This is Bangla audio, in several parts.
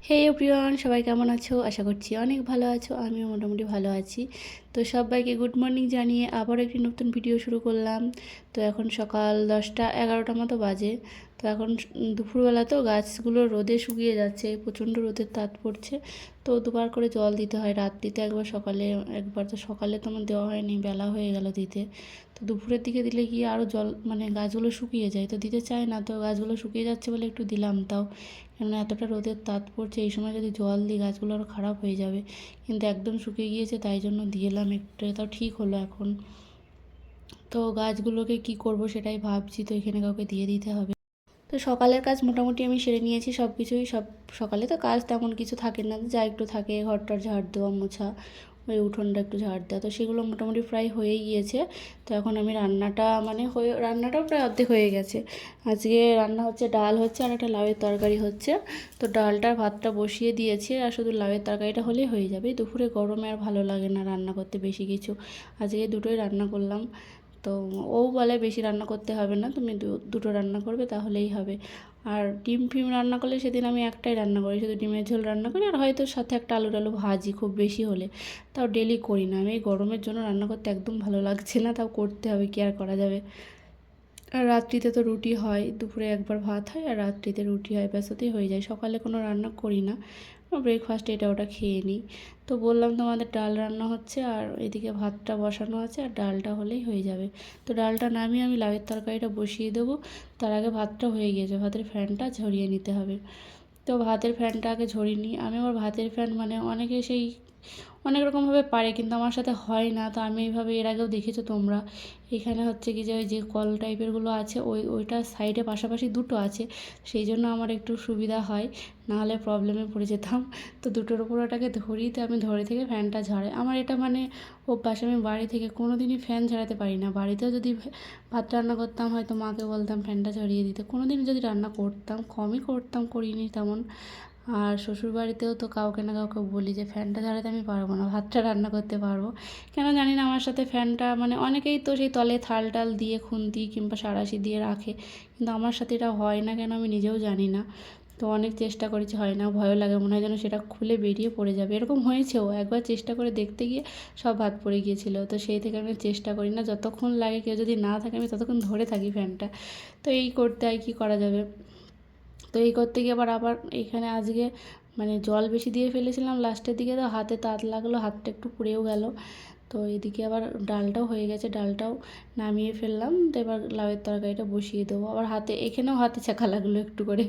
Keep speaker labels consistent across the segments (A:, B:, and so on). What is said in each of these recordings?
A: হে এভরিওয়ান, সবাই কেমন আছো? আশা করছি অনেক ভালো আছো। আমিও মোটামুটি ভালো আছি। তো সবাইকে গুড মর্নিং জানিয়ে আবার একটি নতুন ভিডিও শুরু করলাম। তো এখন সকাল 10টা 11টা মতো বাজে। তো এখন দুপুরবেলা তো গাছগুলো রোদে শুকিয়ে যাচ্ছে, প্রচণ্ড রোদের তাপ পড়ছে। তো দুবার করে জল দিতে হয়, রাত্রিতে একবার, সকালে একবার। তো সকালে তো আমার দেওয়া হয়নি, বেলা হয়ে গেল দিতে। তো দুপুরের দিকে দিলে কি আরও জল মানে গাছগুলো শুকিয়ে যায়, তো দিতে চায় না। তো গাছগুলো শুকিয়ে যাচ্ছে বলে একটু দিলাম, তাও কেননা এতটা রোদের তাপ পড়ছে, এই সময় যদি জল দিই গাছগুলো আরও খারাপ হয়ে যাবে। কিন্তু একদম শুকিয়ে গিয়েছে, তাই জন্য দিলাম একটু, তাও ঠিক হলো এখন। তো গাছগুলোকে কি করব সেটাই ভাবছি, তো এখানে কাউকে দিয়ে দিতে হবে। তো সকালের কাজ মোটামুটি আমি সেরে নিয়েছি সব কিছুই। সকালে তো কাজ তেমন কিছু থাকে না, যা একটু থাকে ঘরটার ঝাড় দেওয়া, মোছা, ওই উঠোনটা একটু ঝাড় দেওয়া, তো সেগুলো মোটামুটি প্রায় হয়েই গিয়েছে। তো এখন আমি রান্নাটা রান্নাটাও প্রায় অর্ধেক হয়ে গেছে। আজকে রান্না হচ্ছে, ডাল হচ্ছে আর একটা লাউয়ের তরকারি হচ্ছে। তো ডালটার ভাতটা বসিয়ে দিয়েছি, আর শুধু লাউয়ের তরকারিটা হলেই হয়ে যাবে। দুপুরে গরমে আর ভালো লাগে না রান্না করতে বেশি কিছু, আজকে দুটোই রান্না করলাম। তো ও বলে বেশি রান্না করতে হবে না, তুমি দুটো রান্না করবে তাহলেই হবে। আর ডিম ফিম রান্না করলে সেদিন আমি একটাই রান্না করি, শুধু ডিমের ঝোল রান্না করি, আর হয়তো সাথে একটা আলু টালু ভাজি, খুব বেশি হলে। তাও ডেলি করি না আমি, এই গরমের জন্য রান্না করতে একদম ভালো লাগছে না, তাও করতে হবে, কি আর করা যাবে। আর রাত্রিতে তো রুটি হয়, দুপুরে একবার ভাত হয় আর রাত্রিতে রুটি হয়, ব্যাস ওতেই হয়ে যায়। সকালে কোনো রান্না করি না, ব্রেকফাস্ট এটা ওটা খেয়ে নিই। তো বললাম তোমাদের ডাল রান্না হচ্ছে, আর এদিকে ভাতটা বসানো আছে, আর ডালটা হলেই হয়ে যাবে। তো ডালটা নামিয়ে আমি লাউয়ের তরকারিটা বসিয়ে দেবো। তার আগে ভাতটা হয়ে গিয়েছে, ভাতের ফ্যানটা ঝরিয়ে নিতে হবে। তো ভাতের ফ্যানটা আগে ঝরিয়ে নিই আমি। আবার ভাতের ফ্যান মানে অনেকে সেই অনেক রকমভাবে পারে, কিন্তু আমার সাথে হয় না। তো আমি এইভাবে, এর আগেও দেখেছো তোমরা, এখানে হচ্ছে কি যে ওই যে কল টাইপেরগুলো আছে, ওইটার সাইডে পাশাপাশি দুটো আছে, সেই জন্য আমার একটু সুবিধা হয়, নাহলে প্রবলেমে পড়ে যেতাম। তো দুটোর উপর ওটাকে ধরি, তো আমি ধরে থেকে ফ্যানটা ঝাড়ে আমার, এটা মানে অভ্যাস। আমি বাড়ি থেকে কোনো দিনই ফ্যান ঝাড়াতে পারি না। বাড়িতেও যদি ভাত রান্না করতাম, হয়তো মাকে বলতাম ফ্যানটা ঝরিয়ে দিতে। কোনো দিন যদি রান্না করতাম, কমই করতাম, করিনি তেমন। আর শ্বশুরবাড়িতেও তো কাউকে না কাউকে বলি যে ফ্যানটা ঝাড়াতে আমি পারবো না, ভাতটা রান্না করতে পারবো। কেন জানি না, আমার সাথে ফ্যানটা মানে অনেকেই তো সেই তলে থাল টাল দিয়ে খুন্তি কিংবা সাঁড়াশি দিয়ে রাখে, কিন্তু আমার সাথে এটা হয় না কেন আমি নিজেও জানি না। তো অনেক চেষ্টা করেছি, হয় না, ভয়ও লাগে, মনে হয় যেন সেটা খুলে বেরিয়ে পড়ে যাবে। এরকম হয়েছেও একবার, চেষ্টা করে দেখতে গিয়ে সব ভাত পড়ে গিয়েছিলো। তো সেই থেকে আমি চেষ্টা করি না, যতক্ষণ লাগে, কেউ যদি না থাকে আমি ততক্ষণ ধরে থাকি ফ্যানটা। তো এই করতে হয়, কী করা যাবে। তো এই করতে গিয়ে আবার এইখানে আজকে মানে জল বেশি দিয়ে ফেলেছিলাম লাস্টের দিকে, তো হাতে তাত লাগলো, হাতটা একটু পুড়েও গেল। তো এদিকে আবার ডালটাও হয়ে গেছে, ডালটাও নামিয়ে ফেললাম। তো এবার লাউয়ের তরকারিটা বসিয়ে দেবো। আবার এখানেও হাতে ছ্যাঁকা লাগলো একটু করে।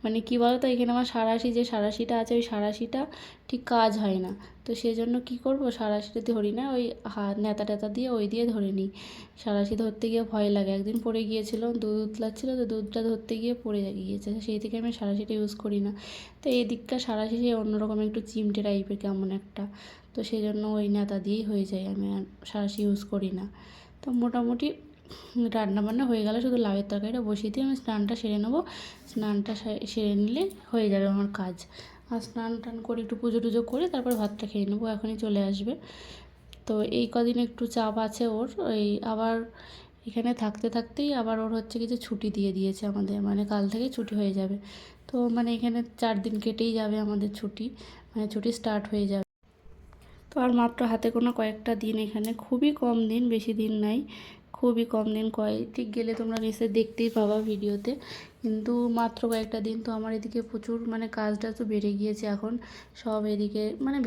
A: মানে কী বলো তো, এখানে আমার সাঁড়াশিটা আছে, ওই সাঁড়াশিটা ঠিক কাজ হয় না। তো সেই জন্য কী করবো, সাঁড়াশিটা ধরি না, ওই হাত ন্যাতা ট্যাতা দিয়ে ওই দিয়ে ধরে নিই। সাঁড়াশি ধরতে গিয়ে ভয় লাগে, একদিন পড়ে গিয়েছিল, দুধ উতলাচ্ছিলো, তো দুধটা ধরতে গিয়ে পড়ে গিয়েছে, সেই থেকে আমি সাঁড়াশিটা ইউজ করি না। তো এই দিকটা সাঁড়াশি সেই অন্যরকম একটু চিমটে টাইপের কেমন একটা, তো সেই জন্য ওই ন্যাতা দিয়েই হয়ে যায়, আমি আর সাঁড়াশি ইউজ করি না। তো মোটামুটি রান্নাবান্না হয়ে গেলে শুধু লাউয়ের তরকারিটা বসিয়ে দিয়ে আমি স্নানটা সেরে নেবো। স্নানটা সেরে নিলে হয়ে যাবে আমার কাজ। আর স্নান টান করে একটু পুজো টুজো করে তারপর ভাতটা খেয়ে নেবো, এখনই চলে আসবে। তো এই কদিন একটু চাপ আছে ওর, ওই আবার এখানে থাকতে থাকতেই আবার ওর হচ্ছে কি যে ছুটি দিয়ে দিয়েছে আমাদের, মানে কাল থেকে ছুটি হয়ে যাবে। তো মানে এখানে 4 দিন কেটেই যাবে আমাদের ছুটি, মানে ছুটি স্টার্ট হয়ে যাবে। তো আর মাত্র হাতে গোনা কয়েকটা দিন এখানে, খুবই কম দিন, বেশি দিন নাই, খুবই কম দিন। ঠিক গেলে তোমরা নিশ্চয়ই দেখতেই পাবা ভিডিওতে, কিন্তু মাত্র কয়েকটা দিন। তো আমার এদিকে প্রচুর মানে কাজটা তো বেড়ে গিয়েছে এখন। সব এদিকে মানে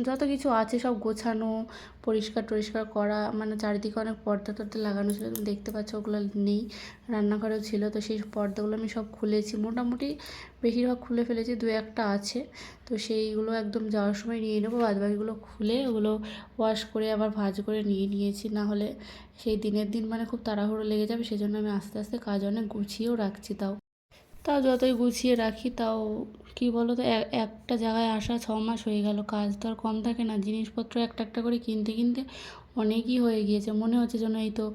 A: যত কিছু আছে সব গোছানো, পরিষ্কার টরিষ্কার করা, মানে চারিদিকে অনেক পর্দা টর্দা লাগানো ছিল, তুমি দেখতে পাচ্ছ, ওগুলো নেই। রান্নাঘরেও ছিল, তো সেই পর্দাগুলো আমি সব খুলেছি, মোটামুটি বেশিরভাগ খুলে ফেলেছি, দু একটা আছে। তো সেইগুলো একদম যাওয়ার সময় নিয়ে নেবো, বাদবাকিগুলো খুলে ওগুলো ওয়াশ করে আবার ভাঁজ করে নিয়েছি, না হলে সেই দিনের দিন মানে খুব তাড়াহুড়ো লেগে যাবে। সেজন্য আমি আস্তে আস্তে কাজ অনেক গুছিয়েও রাখছি। তাও তাও যতই গুছিয়ে রাখি, তাও কি বলো তো, একটা জায়গায় আসা 6 মাস হয়ে গেল, কাজ তো আর কম থাকে না, জিনিসপত্র একটা একটা করে কিনতে কিনতে অনেকই হয়ে গিয়েছে। মনে হচ্ছে যেন এই তো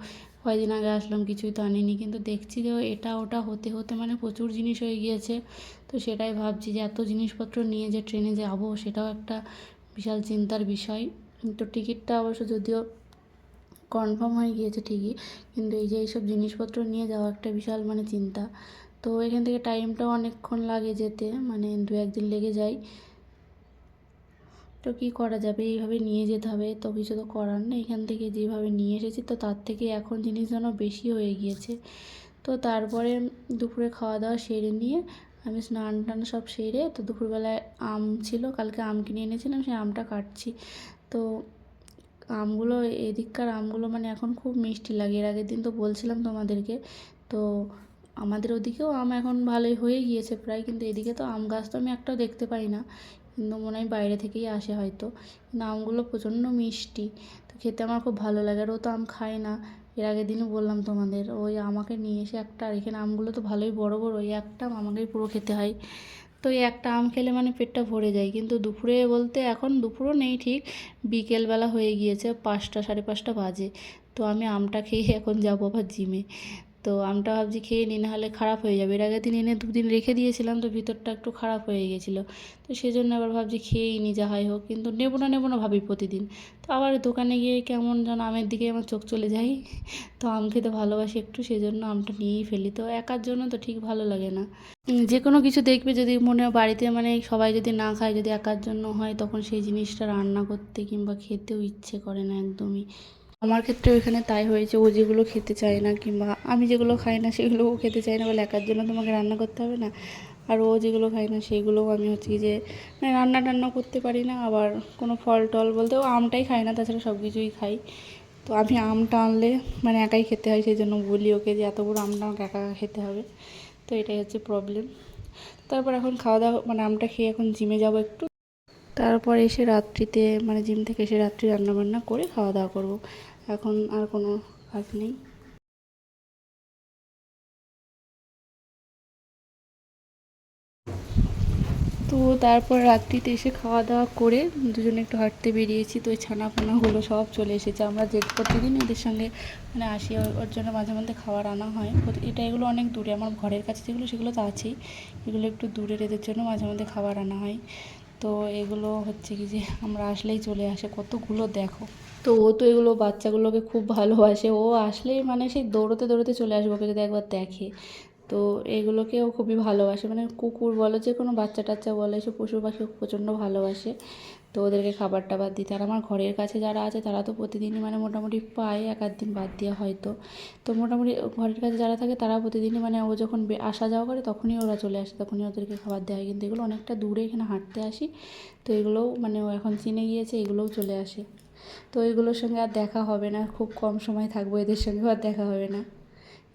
A: কয়েকদিন আগে আসলাম, কিছুই তো আনিনি, কিন্তু দেখছি যে এটা ওটা হতে হতে মানে প্রচুর জিনিস হয়ে গিয়েছে। তো সেটাই ভাবছি যে এত জিনিসপত্র নিয়ে যে ট্রেনে যাবো, সেটাও একটা বিশাল চিন্তার বিষয়। তো টিকিটটা অবশ্য যদিও কনফার্ম হয়ে গিয়েছে ঠিকই, কিন্তু এই যে এইসব জিনিসপত্র নিয়ে যাওয়া একটা বিশাল মানে চিন্তা। তো এখান থেকে টাইমটাও অনেকক্ষণ লাগে যেতে, মানে 2-1 দিন লেগে যায়। তো কী করা যাবে, এইভাবে নিয়ে যেতে হবে, তো কিছু তো করার নেই। এখান থেকে যেভাবে নিয়ে এসেছি তো তার থেকে এখন জিনিস যেন বেশি হয়ে গিয়েছে। তো তারপরে দুপুরে খাওয়া দাওয়া সেরে নিয়ে আমি স্নান টান সব সেরে, তো দুপুরবেলায় আম ছিল, কালকে আম কিনে এনেছিলাম, সেই আমটা কাটছি। তো আমগুলো, এদিককার আমগুলো মানে এখন খুব মিষ্টি লাগে। এর আগের দিন তো বলছিলাম তোমাদেরকে। তো আমাদের ওদিকেও আম এখন ভালোই হয়ে গিয়েছে প্রায়, কিন্তু এদিকে তো আম গাছ তো আমি একটাও দেখতে পাই না, কিন্তু মনে হয় বাইরে থেকেই আসে হয়তো। কিন্তু আমগুলো প্রচণ্ড মিষ্টি, তো খেতে আমার খুব ভালো লাগে। আর ও তো আম খায় না, এর আগের দিনও বললাম তোমাদের। ওই আমাকে নিয়ে এসে একটা, আর এখানে আমগুলো তো ভালোই বড় বড়, ওই একটা আম আমাকেই পুরো খেতে হয়। তো এই একটা আম খেলে মানে পেটটা ভরে যায়। কিন্তু দুপুরে বলতে এখন দুপুরও নেই ঠিক, বিকেলবেলা হয়ে গিয়েছে, 5টা 5:30 বাজে। তো আমি আমটা খেয়ে এখন যাবো আবার জিমে। তো আমটা ভাবছি খেয়ে নিই, নাহলে খারাপ হয়ে যাবে। এর আগের দিন এনে 2 দিন রেখে দিয়েছিলাম, তো ভিতরটা একটু খারাপ হয়ে গেছিলো। তো সেই জন্য আবার ভাবছি খেয়েই নিই যা হয় হোক, কিন্তু নেবো না ভাবি প্রতিদিন। তো আবার দোকানে গিয়ে কেমন যেন আমের দিকে আমার চোখ চলে যায়। তো আম খেতে ভালোবাসি একটু, সেই জন্য আমটা নিয়েই ফেলি। তো একার জন্য তো ঠিক ভালো লাগে না। যে কোনো কিছু দেখবে যদি মনে হয় বাড়িতে মানে সবাই যদি না খায়, যদি একার জন্য হয়, তখন সেই জিনিসটা রান্না করতে কিংবা খেতেও ইচ্ছে করে না একদমই। আমার ক্ষেত্রেও এখানে তাই হয়েছে, ও যেগুলো খেতে চায় না কিংবা আমি যেগুলো খাই না সেগুলোও খেতে চাই না, বলে একার জন্য তোমাকে রান্না করতে হবে না। আর ও যেগুলো খায় না সেগুলোও আমি হচ্ছে কি যে মানে রান্না টান্না করতে পারি না। আবার কোনো ফল টল বলতে ও আমটাই খায় না, তাছাড়া সব কিছুই খাই। তো আমি আমটা আনলে মানে একাই খেতে হয়, সেই জন্য বলি ওকে যে এত বড় আমটা আমাকে একা খেতে হবে। তো এটাই হচ্ছে প্রবলেম। তারপর এখন খাওয়া দাওয়া মানে আমটা খেয়ে এখন জিমে যাব একটু, তারপর এসে রাত্রিতে মানে জিম থেকে এসে রাত্রি রান্নাবান্না করে খাওয়া দাওয়া করব। এখন আর কোনো কাজ নেই। তো তারপর রাত্রিতে এসে খাওয়া দাওয়া করে দুজনে একটু হাঁটতে বেরিয়েছি। তো ওই ছানা পোনাগুলো সব চলে এসেছে। আমরা যে প্রতিদিন এদের সঙ্গে মানে আসি, ওর জন্য মাঝে মধ্যে খাবার আনা হয়। এটা এগুলো অনেক দূরে, আমার ঘরের কাছে যেগুলো সেগুলো তো আছেই, এগুলো একটু দূরের, এদের জন্য মাঝে মধ্যে খাবার আনা হয়। তো এগুলো হচ্ছে কি যে আমরা আসলেই চলে আসে কতগুলো দেখো। তো ও তো এগুলো বাচ্চাগুলোকে খুব ভালোবাসে, ও আসলেই মানে সেই দৌড়োতে দৌড়োতে চলে আসবো ওকে যদি একবার দেখে। তো এগুলোকেও খুবই ভালোবাসে, মানে কুকুর বলো যে কোনো বাচ্চা টাচ্চা বলো, এসব পশু পাখি প্রচণ্ড ভালোবাসে। তো ওদেরকে খাবার টাবার দিতে, আর আমার ঘরের কাছে যারা আছে তারা তো প্রতিদিনই মানে মোটামুটি পায়, 1-8 দিন বাদ দেওয়া হয়তো। তো মোটামুটি ঘরের কাছে যারা থাকে তারা প্রতিদিনই মানে ও যখন আসা যাওয়া করে তখনই ওরা চলে আসে, তখনই ওদেরকে খাবার দেওয়া হয়। কিন্তু এগুলো অনেকটা দূরে, এখানে হাঁটতে আসি। তো এগুলোও মানে ও এখন চিনে গিয়েছে, এগুলোও চলে আসে। তো এগুলোর সঙ্গে আর দেখা হবে না, খুব কম সময় থাকবো, এদের সঙ্গেও আর দেখা হবে না।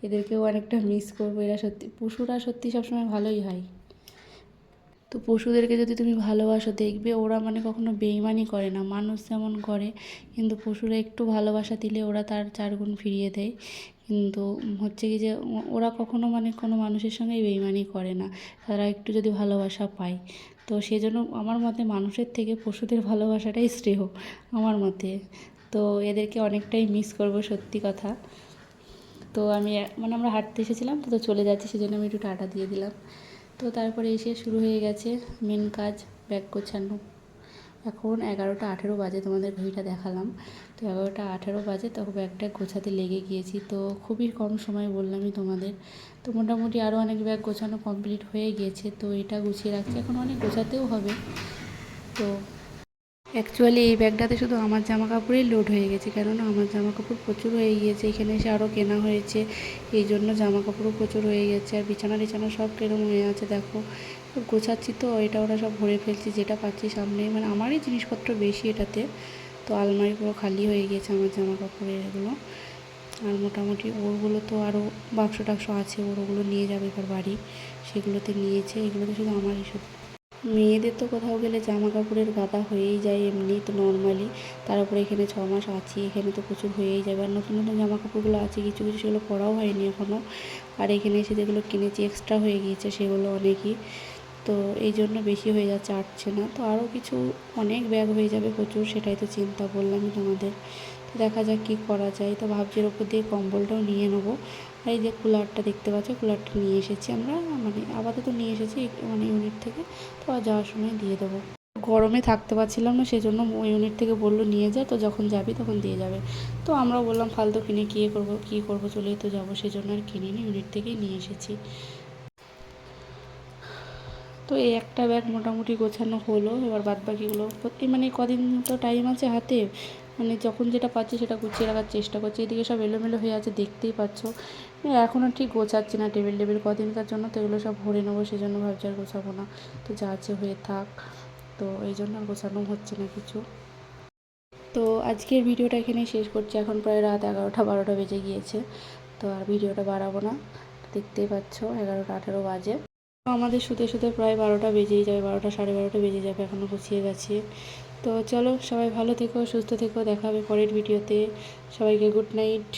A: এদেরকেও অনেকটা মিস করবো। এরা সত্যি, পশুরা সত্যি সবসময় ভালোই হয়। তো পশুদেরকে যদি তুমি ভালোবাসো দেখবে ওরা মানে কখনো বেইমানি করে না, মানুষ যেমন করে, কিন্তু পশুরা একটু ভালোবাসা দিলে ওরা তার 4 গুণ ফিরিয়ে দেয়। কিন্তু হচ্ছে কি যে ওরা কখনো মানে কোনো মানুষের সঙ্গে বেইমানি করে না, তারা একটু যদি ভালোবাসা পায়। তো সেজন্য আমার মতে মানুষের থেকে পশুদের ভালোবাসাটাই শ্রেয় আমার মতে। তো এদেরকে অনেকটাই মিস করব সত্যি কথা। তো আমি মানে আমরা হাঁটতে এসেছিলাম, তো চলে যাচ্ছি, সেজন্য আমি একটু টাটা দিয়ে দিলাম। তো তারপরে এসে শুরু হয়ে গেছে মেন কাজ, ব্যাগ গোছানো। এখন 11টা 18 বাজে, তোমাদের ঘড়িটা দেখালাম। তো 11টা 18 বাজে, তো ব্যাগটা গোছাতে লেগে গিয়েছি। তো খুবই কম সময় বললামই তোমাদের। তো মোটামুটি আরও অনেক ব্যাগ গোছানো কমপ্লিট হয়ে গিয়েছে। তো এটা গুছিয়ে রাখছি, এখন অনেক গোছাতেও হবে। তো অ্যাকচুয়ালি এই ব্যাগটাতে শুধু আমার জামা কাপড়ই লোড হয়ে গেছে, কেননা আমার জামা কাপড় প্রচুর হয়ে গিয়েছে, এখানে এসে আরও কেনা হয়েছে, এই জন্য জামা কাপড়ও প্রচুর হয়ে গেছে। আর বিছানা টিছানা সব কেরম হয়ে আছে দেখো। গোছাচ্ছি তো এটা ওটা সব ভরে ফেলছি, যেটা পাচ্ছি সামনে, মানে আমারই জিনিসপত্র বেশি এটাতে। তো আলমারি পুরো খালি হয়ে গিয়েছে আমার জামা কাপড়ের এগুলো। আর মোটামুটি ওরগুলো তো আরও বাক্স টাক্স আছে, ওরগুলো নিয়ে যাবে এবার বাড়ি, সেগুলোতে নিয়েছে। এগুলোতে শুধু আমারই শুধু, মেয়েদের তো কোথাও গেলে জামা কাপড়ের গাদা হয়েই যায় এমনি তো নর্মালি, তার উপরে এখানে 6 মাস আছি, এখানে তো প্রচুর হয়েই যাবে। আর নতুন নতুন জামা কাপড়গুলো আছে কিছু কিছু, সেগুলো পরাও হয়নি এখনও। আর এখানে এসে যেগুলো কিনেছি এক্সট্রা হয়ে গিয়েছে সেগুলো অনেকই, তো এই জন্য বেশি হয়ে যাচ্ছে, আটছে না। তো আরও কিছু অনেক ব্যাগ হয়ে যাবে প্রচুর, সেটাই তো চিন্তা বললামই তোমাদের। তো দেখা যাক কী করা যায়। তো ভাবছি এর ওপর দিয়ে কম্বলটাও নিয়ে নেবো। আর এই যে কুলারটা দেখতে পাচ্ছ, কুলারটা নিয়ে এসেছি আমরা, মানে আপাতত নিয়ে এসেছি মানে ইউনিট থেকে। তো আর যাওয়ার সময় দিয়ে দেবো। গরমে থাকতে পারছিলাম না, সেই জন্য ওই ইউনিট থেকে বললো নিয়ে যা, তো যখন যাবি তখন দিয়ে যাবে। তো আমরাও বললাম ফালতু কিনে কী করবো, চলেই তো যাবো, সেই জন্য আর কিনিনি, ইউনিট থেকেই নিয়ে এসেছি। তো এই একটা ব্যাগ মোটামুটি গোছানো হলো। এবার বাদবাকিগুলো মানে কদিন তো টাইম আছে হাতে, মানে যখন যেটা পাচ্ছি সেটা গুছিয়ে রাখার চেষ্টা করছি। এদিকে সব এলোমেলো হয়ে আছে, দেখতেই পাচ্ছ। এখনও ঠিক গোছাচ্ছি না টেবিল কদিনকার জন্য, তো এগুলো সব ভরে নেবো, সেই জন্য ভাবছি আর গোছাবো না, তো যা আছে হয়ে থাক। তো এই জন্য আর গোছানো হচ্ছে না কিছু। তো আজকের ভিডিওটা এখানেই শেষ করছি। এখন প্রায় রাত 11টা 12টা বেজে গিয়েছে, তো আর ভিডিওটা বাড়াবো না। দেখতেই পাচ্ছ 11টা 18 বাজে। আমাদের শুতে শুতে প্রায় 12টা বেজেই যাবে, 12টা 12:30 বেজে যাবে এখনও গুছিয়ে গেছে। তো চলো, সবাই ভালো থেকো, সুস্থ থেকো, দেখা হবে পরের ভিডিওতে। সবাইকে গুড নাইট।